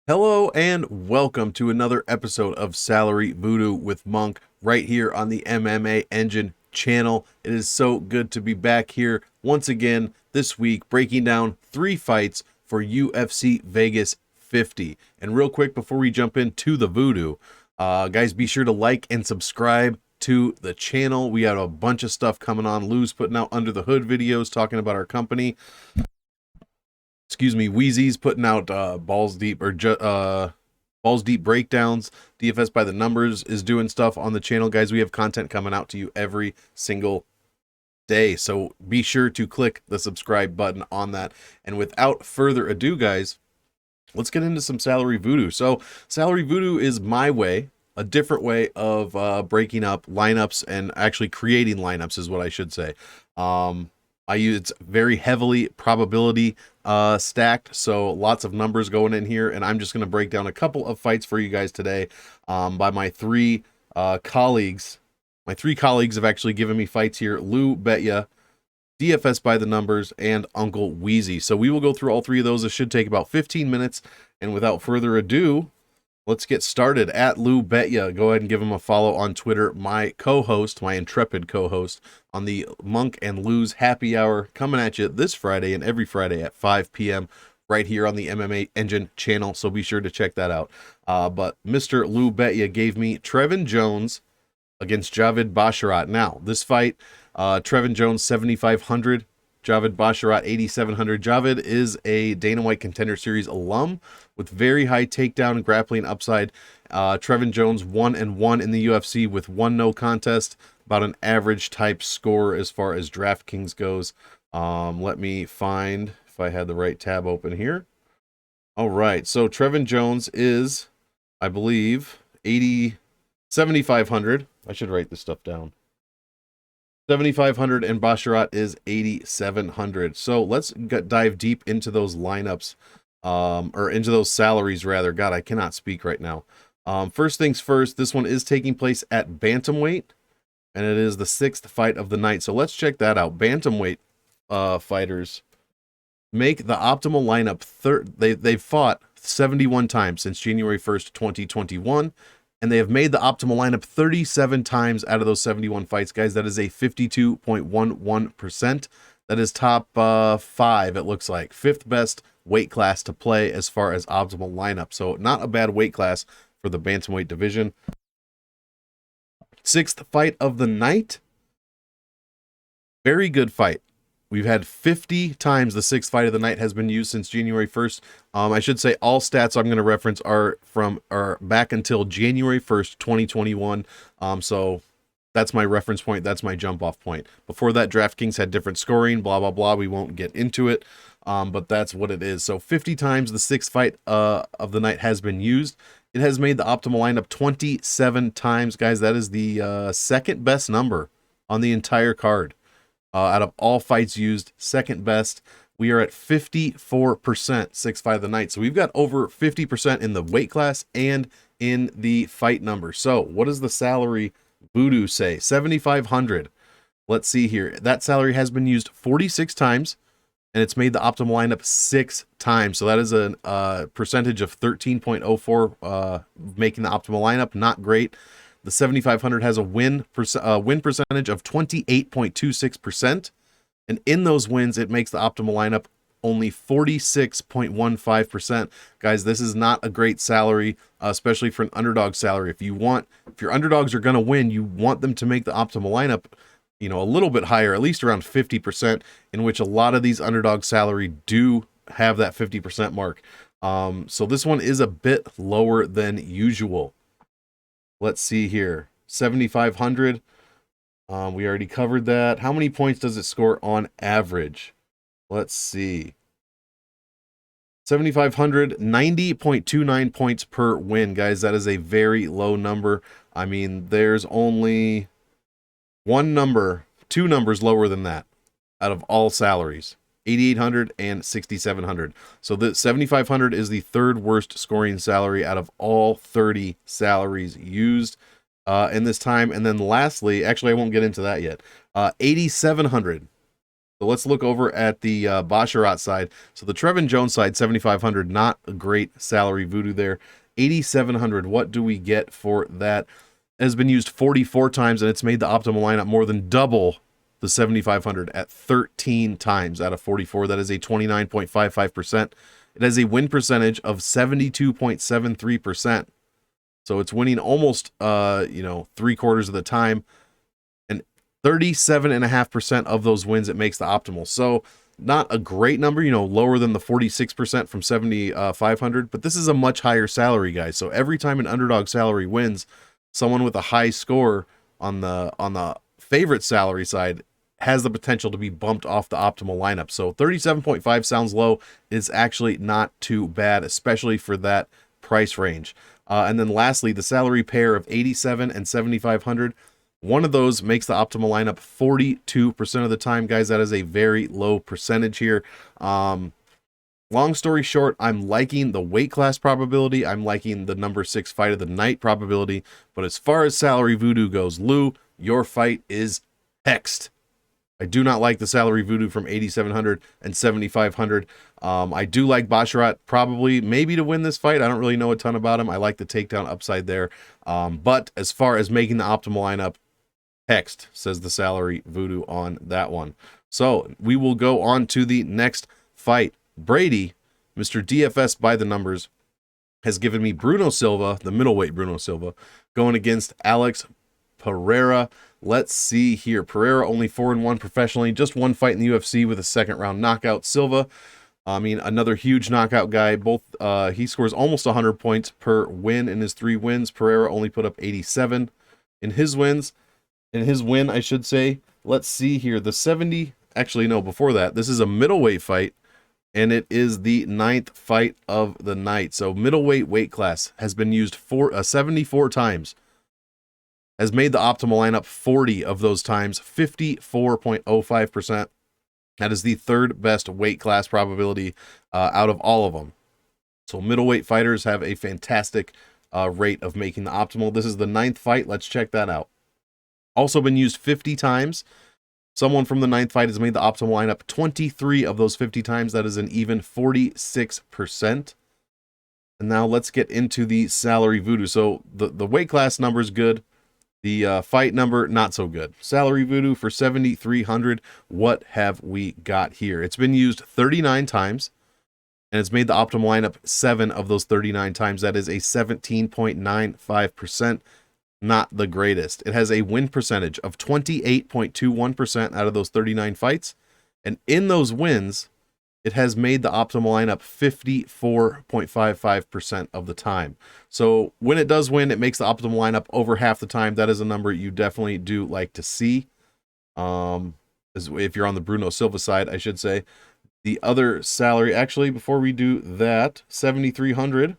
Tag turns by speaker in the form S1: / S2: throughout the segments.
S1: Hello and welcome to another episode of Salary Voodoo with Monk right here on the MMA Engine channel. It is so good to be back here once again this week, breaking down 3 fights for UFC Vegas 50. And real quick before we jump into the voodoo, guys, be sure to like and subscribe to the channel. We have a bunch of stuff coming on. Lou's putting out Under the Hood videos talking about our company. Weezy's putting out balls deep breakdowns. DFS by the Numbers is doing stuff on the channel, guys. We have content coming out to you every single day, so be sure to click the subscribe button on that. And without further ado, guys, let's get into some Salary Voodoo. So Salary Voodoo is my way, a different way of breaking up lineups and actually creating lineups is what I should say. I use it's very heavily probability stacked, so lots of numbers going in here, and I'm just going to break down a couple of fights for you guys today by my 3 colleagues. My 3 colleagues have actually given me fights here: Lou, Betya, DFS by the Numbers, and Uncle Weezy. So we will go through all 3 of those. It should take about 15 minutes, and without further ado, let's get started. At Lou Betya, go ahead and give him a follow on Twitter. My co-host, my intrepid co-host on the Monk and Lou's Happy Hour, coming at you this Friday and every Friday at 5 p.m. right here on the MMA Engine channel, so be sure to check that out. But Mr. Lou Betya gave me Trevin Jones against Javid Basharat. Now, this fight, Trevin Jones 7,500, Javid Basharat 8,700. Javid is a Dana White Contender Series alum with very high takedown and grappling upside. Trevin Jones 1-1 in the UFC with 1 no contest, about an average type score as far as DraftKings goes. Let me find if I had the right tab open here. All right, so Trevin Jones is, I believe, 7,500. I should write this stuff down. 7,500 and Basharat is 8,700. So let's dive deep into those lineups, or into those salaries rather. God, I cannot speak right now. First things first, this one is taking place at bantamweight, and it is the 6th fight of the night. So let's check that out. Bantamweight fighters make the optimal lineup. They've fought 71 times since January 1st, 2021. And they have made the optimal lineup 37 times out of those 71 fights, guys. That is a 52.11%. That is top 5, it looks like. 5th best weight class to play as far as optimal lineup. So not a bad weight class for the bantamweight division. 6th fight of the night. Very good fight. We've had 50 times the 6th fight of the night has been used since January 1st. I should say all stats I'm going to reference are back until January 1st, 2021. So that's my reference point. That's my jump off point. Before that, DraftKings had different scoring, blah, blah, blah. We won't get into it, but that's what it is. So 50 times the 6th fight of the night has been used. It has made the optimal lineup 27 times, guys. That is the 2nd best number on the entire card. Out of all fights used, 2nd best. We are at 54% 6th fight of the night. So we've got over 50% in the weight class and in the fight number. So what does the Salary Voodoo say? 7,500. Let's see here. That salary has been used 46 times, and it's made the optimal lineup 6 times. So that is a percentage of 13.04 making the optimal lineup. Not great. The 7,500 has a win percentage of 28.26%. And in those wins, it makes the optimal lineup only 46.15%. Guys, this is not a great salary, especially for an underdog salary. If your underdogs are going to win, you want them to make the optimal lineup, a little bit higher, at least around 50%, in which a lot of these underdog salary do have that 50% mark. So this one is a bit lower than usual. Let's see here. 7,500. We already covered that. How many points does it score on average? Let's see. 7,500, 90.29 points per win, guys. That is a very low number. I mean, there's only 2 numbers lower than that out of all salaries. 8,800 and 6,700. So the 7,500 is the 3rd worst scoring salary out of all 30 salaries used in this time. And then lastly, actually, I won't get into that yet. 8,700 So let's look over at the Basharat side. So the Trevin Jones side, 7,500, not a great salary voodoo there. 8,700, what do we get for that? It has been used 44 times, and it's made the optimal lineup more than double the 7,500 at 13 times out of 44. That is a 29.55%. It has a win percentage of 72.73%. So it's winning almost, 3/4 of the time. 37.5% of those wins, it makes the optimal. So not a great number, lower than the 46% from 7,500, but this is a much higher salary, guys. So every time an underdog salary wins, someone with a high score on the favorite salary side has the potential to be bumped off the optimal lineup. So 37.5 sounds low. It's actually not too bad, especially for that price range. And then lastly, the salary pair of 87 and 7,500. One of those makes the optimal lineup 42% of the time, guys. That is a very low percentage here. Long story short, I'm liking the weight class probability. I'm liking the number 6 fight of the night probability. But as far as salary voodoo goes, Lou, your fight is hexed. I do not like the salary voodoo from 8,700 and 7,500. I do like Basharat probably maybe to win this fight. I don't really know a ton about him. I like the takedown upside there. But as far as making the optimal lineup, hexed, says the salary voodoo on that one. So we will go on to the next fight. Brady, Mr. DFS by the numbers, has given me Bruno Silva, the middleweight Bruno Silva, going against Alex Pereira. Let's see here. Pereira only 4-1 professionally, just one fight in the UFC with a second round knockout. Silva, another huge knockout guy. Both he scores almost 100 points per win in his 3 wins. Pereira only put up 87 in his wins. In his win, I should say. Let's see here. The 70, actually, no, before that, this is a middleweight fight, and it is the 9th fight of the night. So middleweight weight class has been used 74 times. Has made the optimal lineup 40 of those times, 54.05%. That is the 3rd best weight class probability out of all of them. So middleweight fighters have a fantastic rate of making the optimal. This is the 9th fight. Let's check that out. Also been used 50 times. Someone from the 9th fight has made the optimal lineup 23 of those 50 times. That is an even 46%. And now let's get into the salary voodoo. So the weight class number is good. The fight number, not so good. Salary voodoo for 7,300. What have we got here? It's been used 39 times, and it's made the optimal lineup 7 of those 39 times. That is a 17.95%. Not the greatest. It has a win percentage of 28.21% out of those 39 fights. And in those wins, it has made the optimal lineup 54.55% of the time. So when it does win, it makes the optimal lineup over half the time. That is a number you definitely do like to see. If you're on the Bruno Silva side, I should say. The other salary, actually, before we do that, 7,300.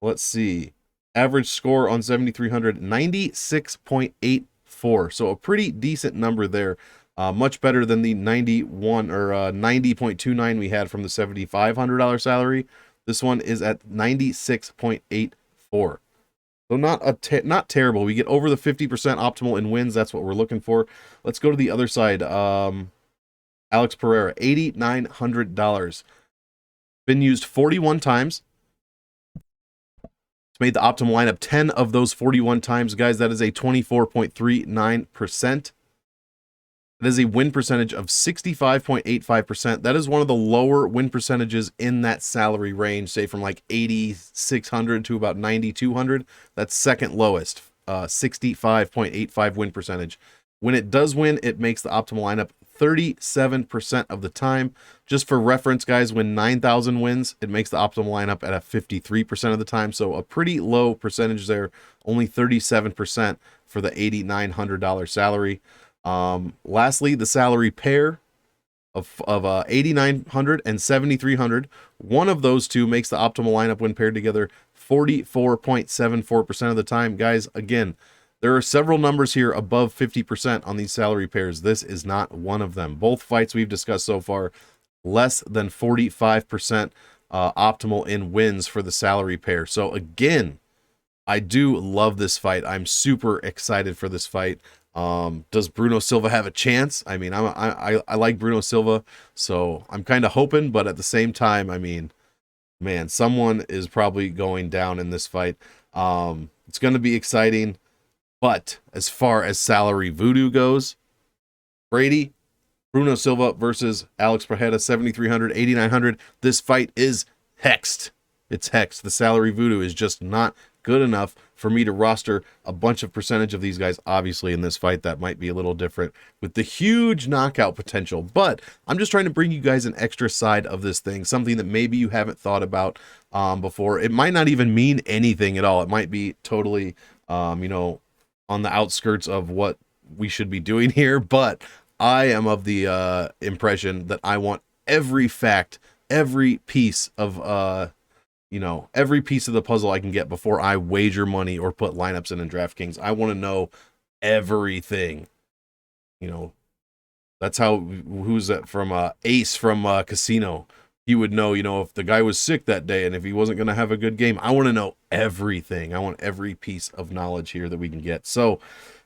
S1: Let's see. Average score on 7,300, 96.84. So a pretty decent number there. Much better than the 91 or 90.29 we had from the $7,500 salary. This one is at 96.84. So not terrible. We get over the 50% optimal in wins. That's what we're looking for. Let's go to the other side. Alex Pereira, $8,900. Been used 41 times. It's made the optimal lineup 10 of those 41 times, guys. That is a 24.39%. That is a win percentage of 65.85%. That is one of the lower win percentages in that salary range, say from like 8,600 to about 9,200. That's second lowest, 65.85 win percentage. When it does win, it makes the optimal lineup 37% of the time. Just for reference, guys, when 9,000 wins, it makes the optimal lineup at a 53% of the time. So a pretty low percentage there, only 37% for the $8,900 salary. Lastly, the salary pair of 8,900 and 7,300. One of those two makes the optimal lineup when paired together 44.74% of the time. Guys, again, there are several numbers here above 50% on these salary pairs. This is not one of them. Both fights we've discussed so far, less than 45% optimal in wins for the salary pair. So again, I do love this fight. I'm super excited for this fight. Does Bruno Silva have a chance? I mean, I like Bruno Silva, so I'm kind of hoping, but at the same time, I mean, man, someone is probably going down in this fight. It's going to be exciting, but as far as salary voodoo goes, Brady, Bruno Silva versus Alex Pereira, 7,300, 8,900. This fight is hexed. It's hexed. The salary voodoo is just not good enough for me to roster a bunch of percentage of these guys. Obviously, in this fight, that might be a little different with the huge knockout potential. But I'm just trying to bring you guys an extra side of this thing, something that maybe you haven't thought about before. It might not even mean anything at all. It might be totally, you know, on the outskirts of what we should be doing here. But I am of the impression that I want every fact, every piece of you know, every piece of the puzzle I can get before I wager money or put lineups in DraftKings. I want to know everything. You know, that's how, who's that from Ace from Casino? He would know, you know, if the guy was sick that day and if he wasn't going to have a good game. I want to know everything. I want every piece of knowledge here that we can get. So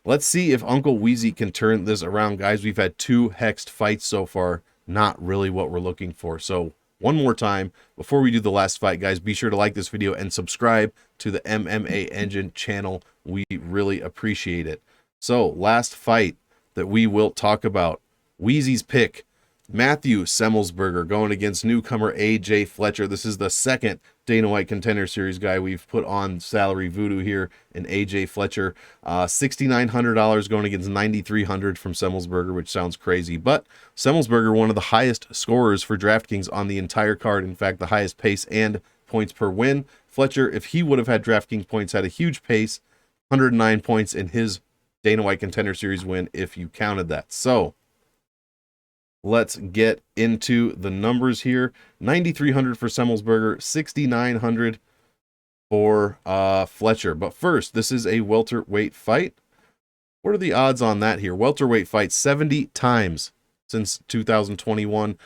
S1: let's see if Uncle Weezy can turn this around, guys. We've had 2 hexed fights so far. Not really what we're looking for. So one more time, before we do the last fight, guys, be sure to like this video and subscribe to the MMA Engine channel. We really appreciate it. So, last fight that we will talk about, Weezy's pick, Matthew Semelsberger going against newcomer AJ Fletcher. This is the second Dana White Contender Series guy we've put on Salary Voodoo here in AJ Fletcher. $6,900 going against $9,300 from Semelsberger, which sounds crazy. But Semelsberger, one of the highest scorers for DraftKings on the entire card. In fact, the highest pace and points per win. Fletcher, if he would have had DraftKings points, had a huge pace, 109 points in his Dana White Contender Series win if you counted that. So let's get into the numbers here. 9,300 for Semelsberger, 6,900 for Fletcher. But first, this is a welterweight fight. What are the odds on that here? Welterweight fight 70 times since 2021.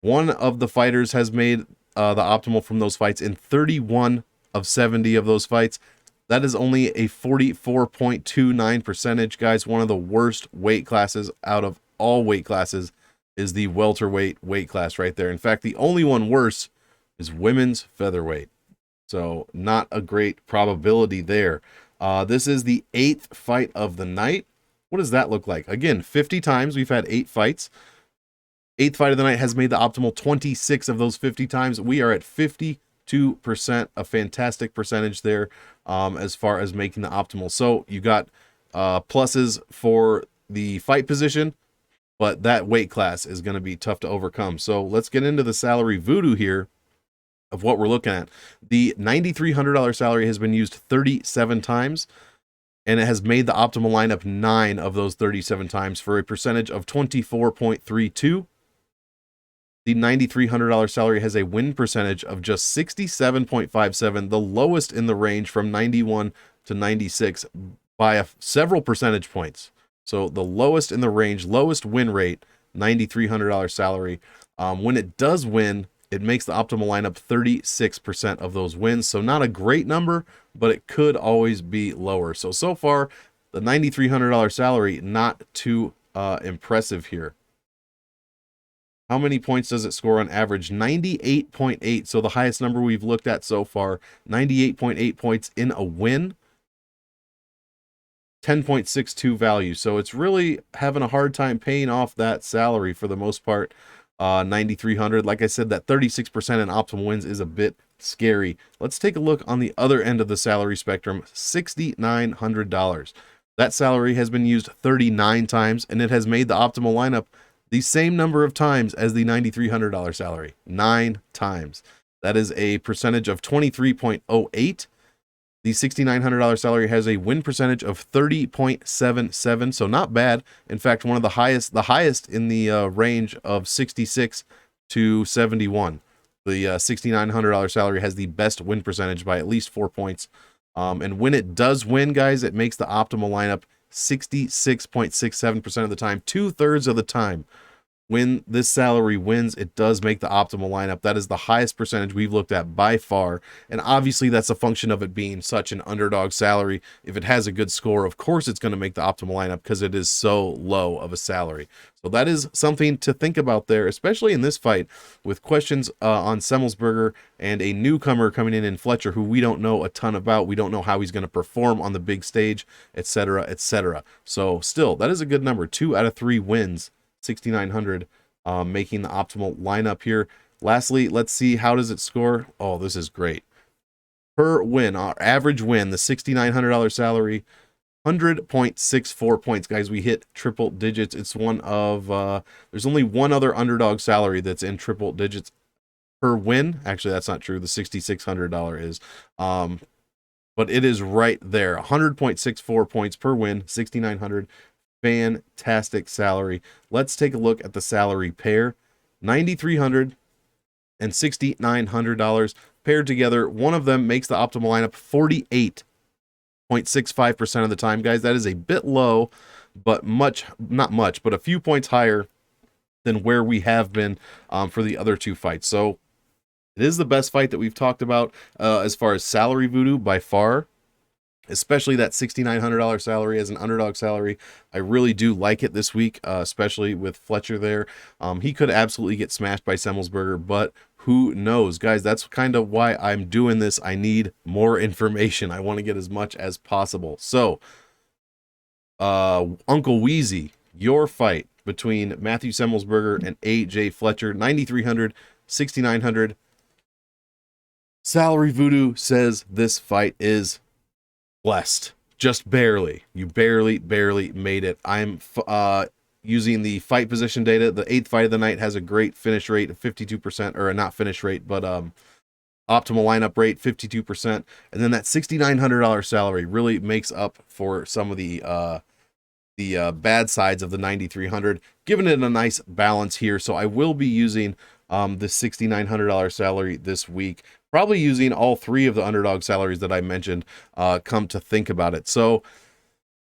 S1: One of the fighters has made the optimal from those fights in 31 of 70 of those fights. That is only a 44.29 percentage, guys. One of the worst weight classes out of all weight classes is the welterweight weight class right there. In fact, the only one worse is women's featherweight. So not a great probability there. This is the 8th fight of the night. What does that look like? Again, 50 times. We've had 8 fights. 8th fight of the night has made the optimal 26 of those 50 times. We are at 52%, a fantastic percentage there as far as making the optimal. So you got pluses for the fight position, but that weight class is going to be tough to overcome. So let's get into the salary voodoo here of what we're looking at. The $9,300 salary has been used 37 times, and it has made the optimal lineup 9 of those 37 times for a percentage of 24.32. The $9,300 salary has a win percentage of just 67.57, the lowest in the range from 91 to 96 by several percentage points. So the lowest in the range, lowest win rate, $9,300 salary. When it does win, it makes the optimal lineup 36% of those wins. So not a great number, but it could always be lower. So far, the $9,300 salary, not too impressive here. How many points does it score on average? 98.8. So the highest number we've looked at so far, 98.8 points in a win. 10.62 value. So it's really having a hard time paying off that salary for the most part. 9,300. Like I said, that 36% in optimal wins is a bit scary. Let's take a look on the other end of the salary spectrum. $6,900. That salary has been used 39 times, and it has made the optimal lineup the same number of times as the $9,300 salary. 9 times. That is a percentage of 23.08. The $6,900 salary has a win percentage of 30.77, so not bad. In fact, one of the highest in the range of 66 to 71. The $6,900 salary has the best win percentage by at least 4 points. And when it does win, guys, it makes the optimal lineup 66.67% of the time, 2/3 of the time. when this salary wins, it does make the optimal lineup. That is the highest percentage we've looked at by far. And obviously that's a function of it being such an underdog salary. If it has a good score, of course it's going to make the optimal lineup because it is so low of a salary. So that is something to think about there, especially in this fight with questions on Semelsberger and a newcomer coming in Fletcher, who we don't know a ton about. We don't know how he's going to perform on the big stage, etc., etc. So still, that is a good number. 2 out of 3 wins. 6,900, making the optimal lineup here. Lastly, let's see, how does it score? Oh, this is great. Per win, our average win, the $6,900 salary, 100.64 points. Guys, we hit triple digits. It's one of, there's only one other underdog salary that's in triple digits per win. Actually, that's not true. The $6,600 is. But it is right there. 100.64 points per win, 6,900. Fantastic salary. Let's take a look at the salary pair. $9,300 and $6,900 paired together. One of them makes the optimal lineup 48.65% of the time. Guys, that is a bit low, but not much, but a few points higher than where we have been for the other 2 fights. So it is the best fight that we've talked about as far as Salary Voodoo by far. Especially that $6,900 salary as an underdog salary. I really do like it this week, especially with Fletcher there. He could absolutely get smashed by Semelsberger, but who knows? Guys, that's kind of why I'm doing this. I need more information. I want to get as much as possible. So, Uncle Weezy, your fight between Matthew Semelsberger and AJ Fletcher, 9,300, 6,900. Salary Voodoo says this fight is blessed, just barely. You barely made it. I'm using the fight position data. The 8th fight of the night has a great finish rate of 52%, or not finish rate, but optimal lineup rate 52%. And then that $6,900 salary really makes up for some of the bad sides of the 9,300, giving it a nice balance here. So I will be using the $6,900 salary this week. Probably using all 3 of the underdog salaries that I mentioned, come to think about it. So,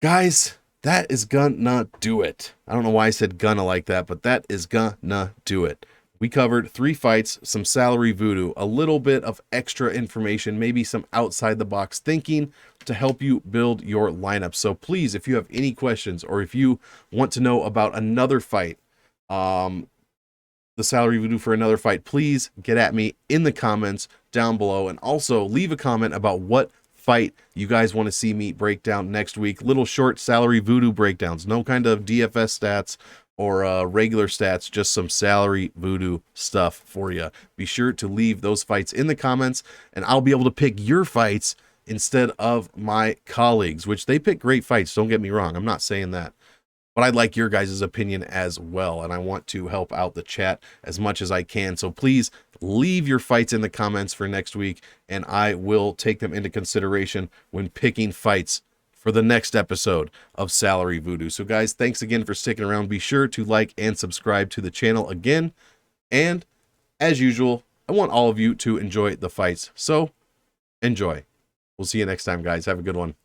S1: guys, that is gonna do it. I don't know why I said gonna like that, but that is gonna do it. We covered 3 fights, some salary voodoo, a little bit of extra information, maybe some outside the box thinking to help you build your lineup. So please, if you have any questions or if you want to know about another fight, the salary voodoo for another fight, please get at me in the comments down below, and also leave a comment about what fight you guys want to see me break down next week. Little short salary voodoo breakdowns, no kind of DFS stats or regular stats, just some salary voodoo stuff for you. Be sure to leave those fights in the comments, and I'll be able to pick your fights instead of my colleagues, which they pick great fights, don't get me wrong, I'm not saying that. But I'd like your guys' opinion as well, and I want to help out the chat as much as I can. So please leave your fights in the comments for next week, and I will take them into consideration when picking fights for the next episode of Salary Voodoo. So guys, thanks again for sticking around. Be sure to like and subscribe to the channel again. And as usual, I want all of you to enjoy the fights. So enjoy. We'll see you next time, guys. Have a good one.